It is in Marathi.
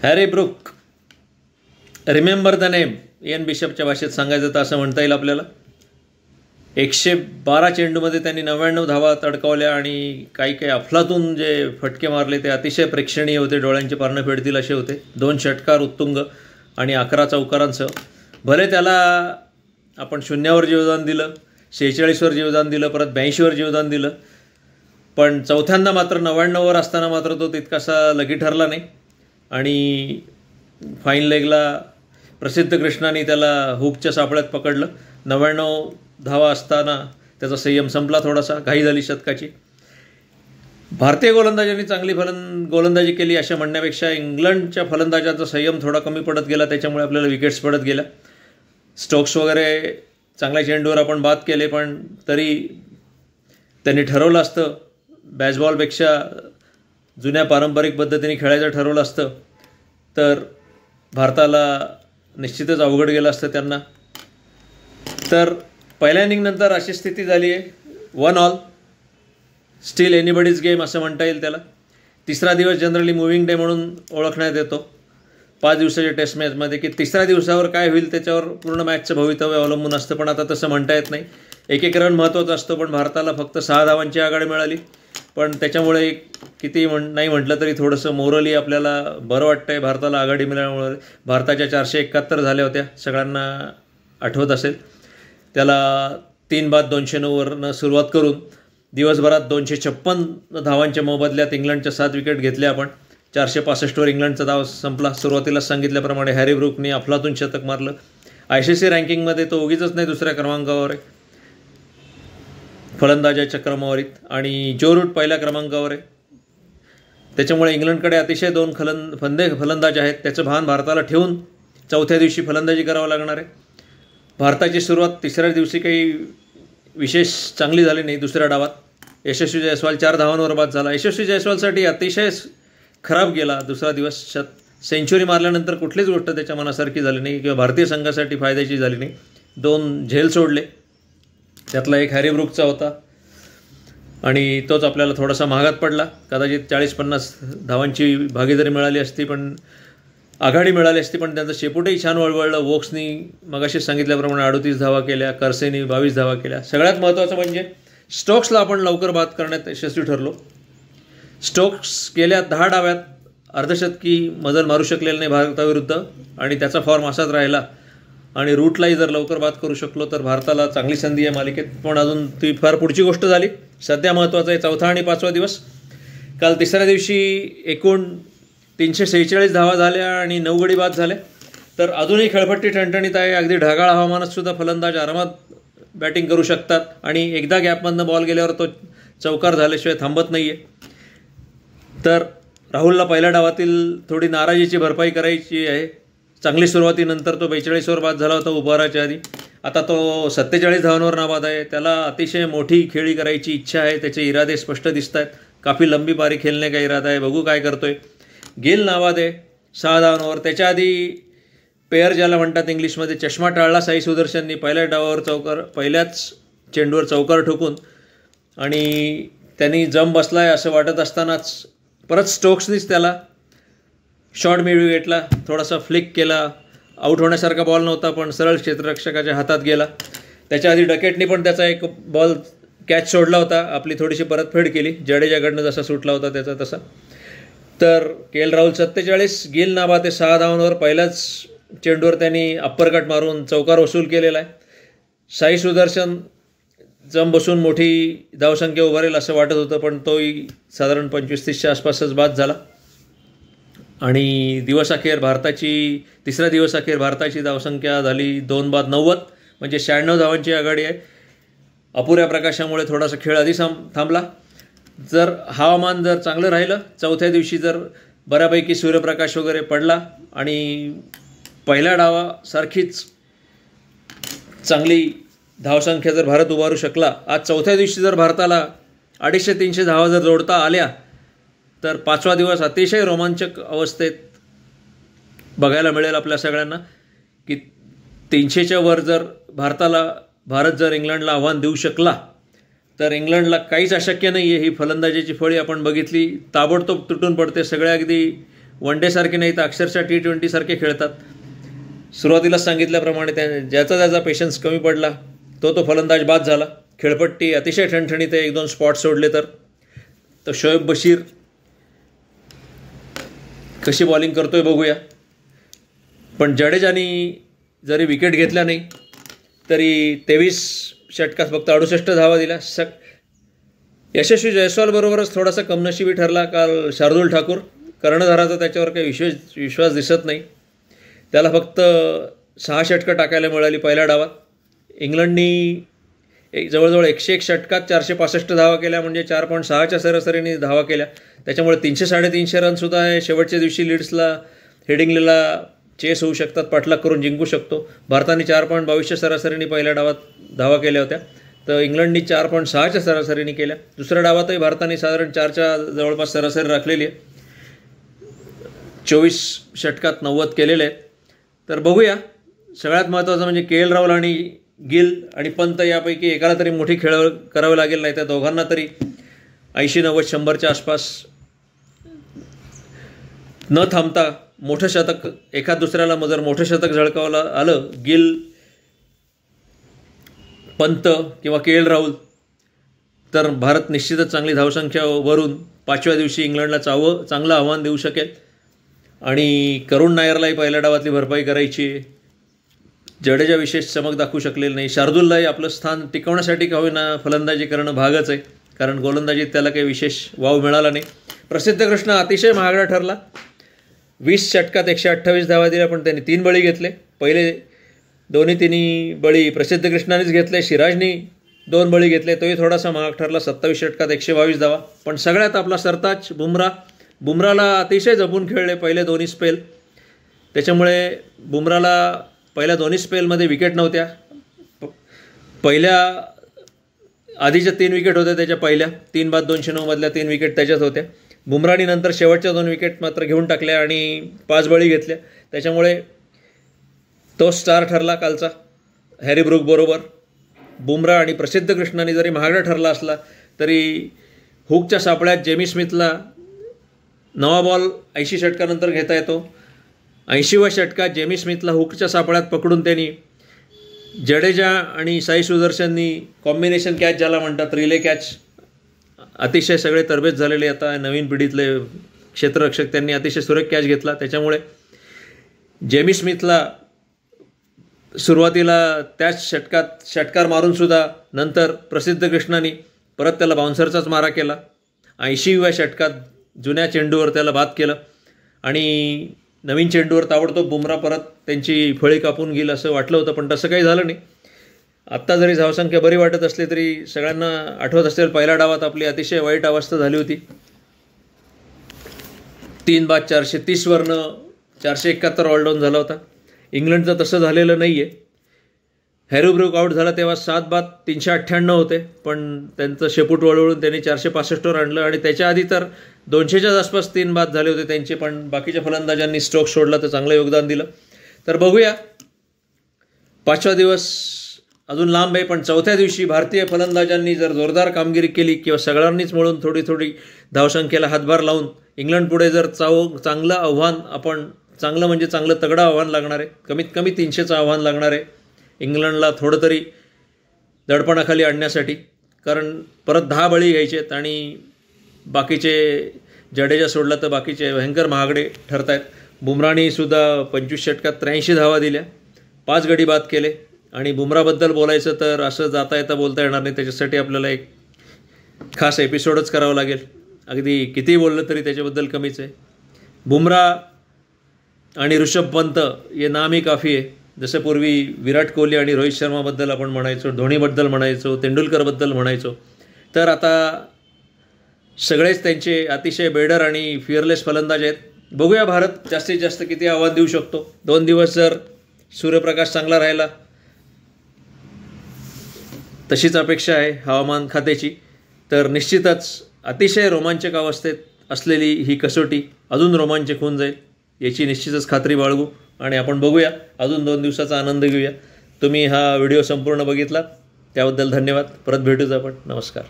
Harry Brook, remember the name. Ian बिशपच्या भाषेत सांगायचं तर असं म्हणता येईल आपल्याला. 112 चेंडूमध्ये त्यांनी 99 धावा तडकावल्या आणि काही अफलातून जे फटके मारले ते अतिशय प्रेक्षणीय होते, डोळ्यांचे पारणं फेडतील असे होते. 2 षटकार उत्तुंग आणि 11 चौकारांसह. भले त्याला आपण 0वर जीवदान दिलं, 46वर जीवदान दिलं, परत 82वर जीवदान दिलं, पण चौथ्यांदा मात्र 99वर असताना मात्र तो तितकासा लगी ठरला नाही आणि फाईन लेगला प्रसिद्ध कृष्णाने त्याला हुकच्या सापळ्यात पकडलं. 99 धावा असताना त्याचा संयम संपला, थोडासा घाई झाली शतकाची. भारतीय गोलंदाजांनी चांगली गोलंदाजी केली अशा म्हणण्यापेक्षा इंग्लंडच्या फलंदाजांचा संयम थोडा कमी पडत गेला, त्याच्यामुळे आपल्याला विकेट्स पडत गेल्या. स्टोक्स वगैरे चांगल्या चेंडूवर आपण बाद केले, पण तरी त्यांनी ठरवलं असतं बॅसबॉलपेक्षा जुन्या पारंपरिक पद्धतीने खेळायचं ठरवलं असतं तर भारताला निश्चितच अवघड गेलं असतं त्यांना. तर पहिल्या इनिंगनंतर अशी स्थिती झाली आहे, 1-1, स्टील एनीबडीज गेम असं म्हणता येईल त्याला. तिसरा दिवस जनरली मूव्हिंग डे म्हणून ओळखण्यात येतो 5 दिवसाच्या टेस्ट मॅचमध्ये, की तिसऱ्या दिवसावर काय होईल त्याच्यावर पूर्ण मॅचचं भवितव्य अवलंबून असतं. पण आता तसं म्हणता येत नाही. एक रन महत्त्वाचा असतो, पण भारताला फक्त 6 धावांची आघाडी मिळाली. पण त्याच्यामुळे किती नाही म्हटलं तरी थोडंसं मोरली आपल्याला बरं वाटतं आहे. भारताला आघाडी मिळाल्यामुळे भारताच्या 471 झाल्या होत्या, सगळ्यांना आठवत असेल. त्याला 3 बाद 209वरनं सुरुवात करून दिवसभरात 256 धावांच्या मोबदल्यात इंग्लंडच्या 7 विकेट घेतल्या आपण. 465वर इंग्लंडचा धाव संपला. सुरुवातीलाच सांगितल्याप्रमाणे हॅरी ब्रूकने अफलातून शतक मारलं. ICC रँकिंगमध्ये तो उगीच नाही दुसऱ्या क्रमांकावर आहे फलंदाजाच्या क्रमवारीत, आणि जो रूट पहिल्या क्रमांकावर आहे. त्याच्यामुळे इंग्लंडकडे अतिशय 2 फलंदाज आहेत. त्याचं भान भारताला ठेवून चौथ्या दिवशी फलंदाजी करावं लागणार आहे. भारताची सुरुवात तिसऱ्या दिवशी काही विशेष चांगली झाली नाही. दुसऱ्या डावात यशस्वी जायस्वाल 4 धावांवर बाद झाला. यशस्वी जायस्वालसाठी अतिशय खराब गेला दुसरा दिवस. सेंचुरी मारल्यानंतर कुठलीच गोष्ट त्याच्या मनासारखी झाली नाही किंवा भारतीय संघासाठी फायद्याची झाली नाही. 2 झेल सोडले, त्यातला एक हॅरी ब्रूकचा होता आणि तोच आपल्याला थोडासा महागात पडला. कदाचित 40-50 धावांची भागीदारी मिळाली असती, पण आघाडी मिळाली असती, पण त्यांचं शेपूटही छान वळवळलं. वोक्सनी मगाशी सांगितल्याप्रमाणे 38 धावा केल्या, कर्सेनी 22 धावा केल्या. सगळ्यात महत्त्वाचं म्हणजे स्टोक्सला आपण लवकर बाद करण्यात यशस्वी ठरलो. स्टोक्स गेल्या 10 डाव्यात अर्धशतकी मजल मारू शकलेला नाही भारताविरुद्ध आणि त्याचा फॉर्म असाच राहिला. आणि रूटलाही जर लवकर बाद करू शकलो तर भारताला चांगली संधी आहे मालिकेत. पण अजून ती फार पुढची गोष्ट झाली. सध्या महत्त्वाचं आहे 4था आणि 5वा दिवस. काल तिसऱ्या दिवशी एकूण 346 धावा झाल्या आणि 9 गडी बाद झाले. तर अजूनही खेळपट्टी ठणठणीत आहे. अगदी ढगाळ हवामानात सुद्धा फलंदाज आरामात बॅटिंग करू शकतात आणि एकदा गॅपमधनं बॉल गेल्यावर तो चौकार झाल्याशिवाय थांबत नाही आहे. तर राहुलला पहिल्या डावातील थोडी नाराजीची भरपाई करायची आहे. चांगली सुरुवातीनंतर तो 42वर बाद झाला होता उपहाराच्या आधी. आता तो 47 धावांवर नाबाद आहे. त्याला अतिशय मोठी खेळी करायची इच्छा आहे. त्याचे इरादे स्पष्ट दिसत आहेत. काफी लंबी पारी खेळणे का इरादा आहे, बघू काय करतोय. गिल नाबाद आहे 6 धावांवर. त्याच्या आधी पेअर ज्याला म्हणतात इंग्लिशमध्ये, चष्मा टाळला साई सुदर्शननी पहिल्याच चेंडूवर चौकार ठोकून, आणि त्यांनी जम बसलाय असं वाटत असतानाच परत स्टोक्सनीच त्याला शॉर्ट मिडविकेटला थोडासा फ्लिक केला. आऊट होण्यासारखा बॉल नव्हता, पण सरळ क्षेत्ररक्षकाच्या हातात गेला. त्याच्या आधी डकेटनी पण त्याचा एक बॉल कॅच सोडला होता. आपली थोडीशी परतफेड केली, जडेजाकडनं जसा सुटला होता त्याचा तसा. तर KL राहुल 47, गिल नाबाद 6 धावांवर. पहिल्याच चेंडूवर त्यांनी अप्परकट मारून चौकार वसूल केलेला आहे. साई सुदर्शन जम बसून मोठी धावसंख्या उभारेल असं वाटत होतं, पण तोही साधारण 25-30च्या आसपासच बाद झाला. आणि तिसऱ्या दिवस अखेर भारताची धावसंख्या झाली 2 बाद 90, म्हणजे 96 धावांची आघाडी आहे. अपुऱ्या प्रकाशामुळे थोडासा खेळ आधी थांबला. जर हवामान जर चांगलं राहिलं, चौथ्या दिवशी जर बऱ्यापैकी सूर्यप्रकाश वगैरे पडला आणि पहिल्या डावासारखीच चांगली धावसंख्या जर भारत उभारू शकला, आज चौथ्या दिवशी जर भारताला 250-300 धावा जर जोडता आल्या तर 5वा दिवस अतिशय रोमांचक अवस्थेत बघायला मिळेल आपल्या सगळ्यांना. की 300च्या वर जर भारत जर इंग्लंडला आव्हान देऊ शकला तर इंग्लंडला काहीच अशक्य नाही आहे. ही फलंदाजीची फळी आपण बघितली, ताबडतोब तुटून पडते. सगळे अगदी वन डेसारखे नाही तर अक्षरशः T20 सारखे खेळतात. सुरुवातीलाच सांगितल्याप्रमाणे ज्याचा त्याचा पेशन्स कमी पडला तो फलंदाज बाद झाला. खेळपट्टी अतिशय ठणठणीत आहे. 1-2 स्पॉट सोडले तर शोएब बशीर कशी बॉलिंग करतोय बघूया. पण जडेजानी जरी विकेट घेतल्या नाही तरी 23 षटकात फक्त 68 धावा दिल्या. यशस्वी जयस्वाल बरोबरच थोडासा कमनशिबी ठरला काल शार्दूल ठाकूर. कर्णधाराचा त्याच्यावर काही विश्वास दिसत नाही. त्याला फक्त 6 षटकं टाकायला मिळाली पहिल्या डावात. इंग्लंडनी जवळजवळ 101 षटकात 465 धावा केल्या, म्हणजे 4.6च्या सरासरीने धावा केल्या. त्याच्यामुळे 300-350 रनसुद्धा शेवटच्या दिवशी लीड्सला हेडिंग्लेला चेस होऊ शकतात, पाठलाग करून जिंकू शकतो. भारताने 4.22च्या सरासरीने पहिल्या डावात धावा केल्या होत्या, तर इंग्लंडनी 4.6च्या सरासरीने केल्या. दुसऱ्या डावातही भारताने साधारण 4च्या जवळपास सरासरी राखलेली आहे. 24 षटकात 90 केलेले आहेत. तर बघूया. सगळ्यात महत्त्वाचं म्हणजे KL राहुल आणि गिल आणि पंत यापैकी एकाला तरी मोठी खेळ करावी लागेल, नाही तर दोघांना तरी 80-90-100च्या आसपास न थांबता मोठं शतक, एखाद दुसऱ्याला जर मोठं शतक झळकावलं आलं गिल, पंत किंवा KL राहुल, तर भारत निश्चितच चांगली धावसंख्या वरून 5व्या दिवशी इंग्लंडला चांगलं आव्हान देऊ शकेल. आणि करुण नायरलाही पहिल्या डावातली भरपाई करायची. जडेजा विशेष चमक दाखवू शकलेलं नाही. शार्दूललाही आपलं स्थान टिकवण्यासाठी का होईना फलंदाजी करणं भागच आहे, कारण गोलंदाजीत त्याला काही विशेष वाव मिळाला नाही. प्रसिद्ध कृष्ण अतिशय महागडा ठरला. 20 षटकात 128 धावा दिल्या, पण त्यांनी 3 बळी घेतले. पहिले तिन्ही बळी प्रसिद्ध कृष्णानेच घेतले. सिराजनी 2 बळी घेतले, तोही थोडासा महाग ठरला. 27 षटकात 122 धावा. पण सगळ्यात आपला सरताज बुमराला अतिशय जपून खेळले पहिले दोन्ही स्पेल. त्याच्यामुळे बुमराला पहिल्या दोन्ही स्पेलमध्ये विकेट नव्हत्या. पहिल्या आधीच्या 3 विकेट होत्या, त्याच्या पहिल्या 3 बाद 209 मधल्या 3 विकेट त्याच्यात होत्या. बुमरानी नंतर शेवटच्या 2 विकेट मात्र घेऊन टाकल्या आणि 5 बळी घेतल्या. त्याच्यामुळे तो स्टार ठरला कालचा हॅरी ब्रूक बरोबर. बुमरा आणि प्रसिद्ध कृष्णाने जरी महागडा ठरला असला तरी हुकच्या सापळ्यात जेमी स्मिथला 9वा बॉल 80 षटकानंतर घेता येतो. 80व्या षटकात जेमी स्मिथला हुकच्या सापळ्यात पकडून त्यांनी जडेजा आणि साई सुदर्शननी कॉम्बिनेशन कॅच ज्याला म्हणतात, रिले कॅच, अतिशय सगळे तरबेज झालेले आता नवीन पिढीतले क्षेत्ररक्षक, त्यांनी अतिशय सुरेख कॅच घेतला. त्याच्यामुळे जेमी स्मिथला सुरुवातीला त्याच षटकात षटकार मारूनसुद्धा नंतर प्रसिद्ध कृष्णाने परत त्याला बाउन्सरचाच मारा केला. 80व्या षटकात जुन्या चेंडूवर त्याला बाद केलं आणि नवीन चेंडूवर ताबडतोब बुमरा परत त्यांची फळी कापून घेईल असं वाटलं होतं, पण तसं काही झालं नाही. आत्ता जरी धावसंख्या बरी वाटत असली तरी सगळ्यांना आठवत असेल पहिल्या डावात आपली अतिशय वाईट अवस्था झाली होती. 3 बाद 430 वरनं 471 ऑलडाऊन झाला होता. इंग्लंडचं तसं झालेलं नाही आहे. हॅरी ब्रूक आऊट झाला तेव्हा 7 बाद 398 होते, पण त्यांचं शेपूट वळवळून त्यांनी 465वर आणलं आणि त्याच्या आधी तर 200च्याच आसपास 3 बाद झाले होते त्यांचे, पण बाकीच्या फलंदाजांनी स्ट्रोक सोडला तर चांगलं योगदान दिलं. तर बघूया. 5वा दिवस अजून लांब आहे, पण 4थ्या दिवशी भारतीय फलंदाजांनी जर जोरदार कामगिरी केली किंवा सगळ्यांनीच मिळून थोडी थोडी धावसंख्येला हातभार लावून इंग्लंड पुढे जर चांगलं आव्हान, आपण चांगलं म्हणजे चांगलं तगडं आव्हान लागणार आहे, कमीत कमी 300चं आव्हान लागणार आहे इंग्लंडला थोडं तरी दडपणाखाली आणण्यासाठी. कारण परत 10 बळी घ्यायचे आहेत आणि बाकीचे जडेजा सोडला तर बाकीचे भयंकर महागडे ठरत आहेत. बुमरानी सुद्धा 25 षटकात 83 धावा दिल्या, 5 गडी बाद केले. आणि बुमराबद्दल बोलायचं तर असं जाता येता बोलता येणार नाही, त्याच्यासाठी आपल्याला एक खास एपिसोडच करावं लागेल. अगदी किती बोललं तरी त्याच्याबद्दल कमीच आहे. बुमरा आणि ऋषभ पंत हे नाम ही काफी आहे. जसं पूर्वी विराट कोहली आणि रोहित शर्माबद्दल आपण म्हणायचो, धोनीबद्दल म्हणायचो, तेंडुलकरबद्दल म्हणायचो, तर आता सगळेच त्यांचे अतिशय बेडर आणि फिअरलेस फलंदाज आहेत. बघूया भारत जास्तीत जास्त किती आव्हान देऊ शकतो. 2 दिवस जर सूर्यप्रकाश चांगला राहिला, तशीच अपेक्षा आहे हवामान खात्याची, तर निश्चितच अतिशय रोमांचक अवस्थेत असलेली ही कसोटी अजून रोमांचक होऊन जाईल याची निश्चितच खात्री बाळगू आणि आपण बघूया, अजून 2 दिवसाचा आनंद घेऊया. तुम्ही हा व्हिडिओ संपूर्ण बघितला त्याबद्दल धन्यवाद. परत भेटूच आपण. नमस्कार.